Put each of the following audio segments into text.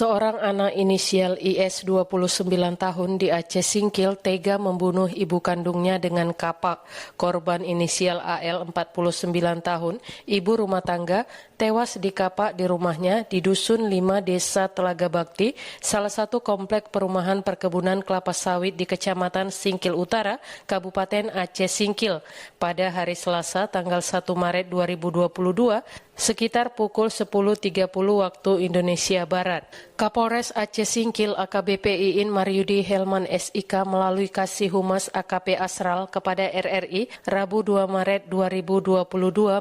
Seorang anak inisial IS 29 tahun di Aceh Singkil tega membunuh ibu kandungnya dengan kapak. Korban inisial AL 49 tahun, ibu rumah tangga, tewas dikapak di rumahnya di Dusun 5 Desa Telaga Bakti, salah satu komplek perumahan perkebunan kelapa sawit di Kecamatan Singkil Utara, Kabupaten Aceh Singkil, pada hari Selasa tanggal 1 Maret 2022, sekitar pukul 10.30 waktu Indonesia Barat. Kapolres Aceh Singkil AKBP Iin Maryudi Helman SIK melalui Kasih Humas AKP Asral kepada RRI Rabu 2 Maret 2022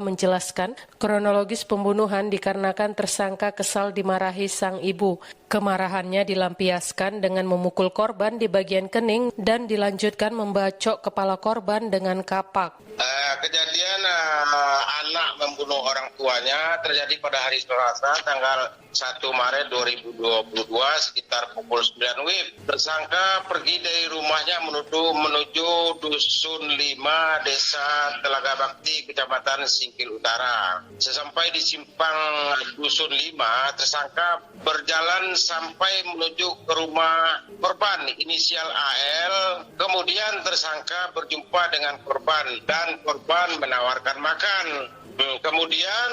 menjelaskan kronologis pembunuhan dikarenakan tersangka kesal dimarahi sang ibu. Kemarahannya dilampiaskan dengan memukul korban di bagian kening dan dilanjutkan membacok kepala korban dengan kapak. Kejadian anak membunuh orang tuanya terjadi pada hari Selasa tanggal 1 Maret 2022 sekitar pukul 9 WIB. Tersangka pergi dari rumahnya menuju Dusun 5 Desa Telaga Bakti, Kecamatan Singkil Utara. Sesampai di simpang Dusun 5, tersangka berjalan sampai menuju ke rumah korban inisial AL. Kemudian tersangka berjumpa dengan korban dan korban menawarkan makan. Kemudian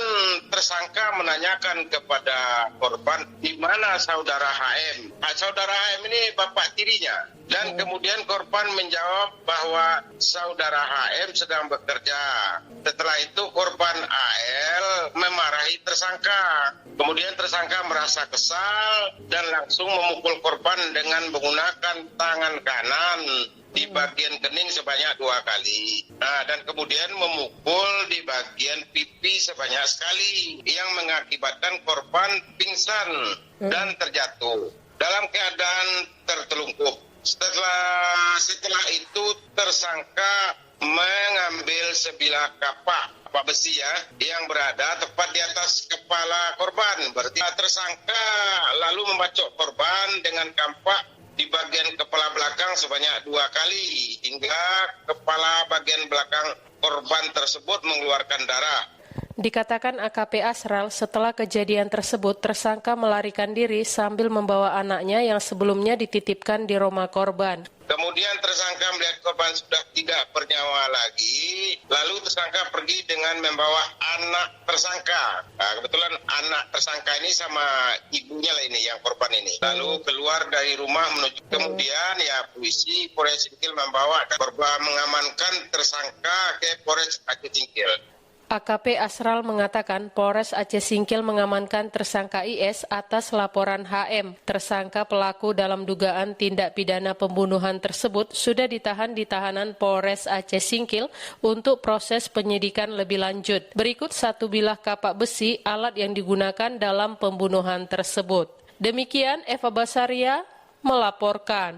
tersangka menanyakan kepada korban di mana saudara HM. Saudara HM ini bapak tirinya. Dan kemudian korban menjawab bahwa saudara HM sedang bekerja. Setelah itu korban AL memarahi tersangka. Kemudian tersangka merasa kesal dan langsung memukul korban dengan menggunakan tangan kanan di bagian kening sebanyak 2 kali. Dan kemudian memukul di bagian pipi sebanyak sekali yang mengakibatkan korban pingsan dan terjatuh dalam keadaan tertelungkup. Setelah itu tersangka mengambil sebilah kapak besi yang berada tepat di atas kepala korban. Berarti tersangka lalu membacok korban dengan kampak di bagian kepala belakang sebanyak 2 kali hingga kepala bagian belakang korban tersebut mengeluarkan darah. Dikatakan AKP Asral setelah kejadian tersebut tersangka melarikan diri sambil membawa anaknya yang sebelumnya dititipkan di rumah korban. Kemudian tersangka melihat korban sudah tidak bernyawa lagi, lalu tersangka pergi dengan membawa anak tersangka. Kebetulan anak tersangka ini sama ibunya lah ini, yang korban ini. Lalu keluar dari rumah menuju, kemudian polisi Polres Singkil membawa korban, mengamankan tersangka ke Polres Aceh Singkil. AKP Asral mengatakan Polres Aceh Singkil mengamankan tersangka IS atas laporan HM. Tersangka pelaku dalam dugaan tindak pidana pembunuhan tersebut sudah ditahan di tahanan Polres Aceh Singkil untuk proses penyidikan lebih lanjut. Berikut 1 bilah kapak besi alat yang digunakan dalam pembunuhan tersebut. Demikian Eva Basaria melaporkan.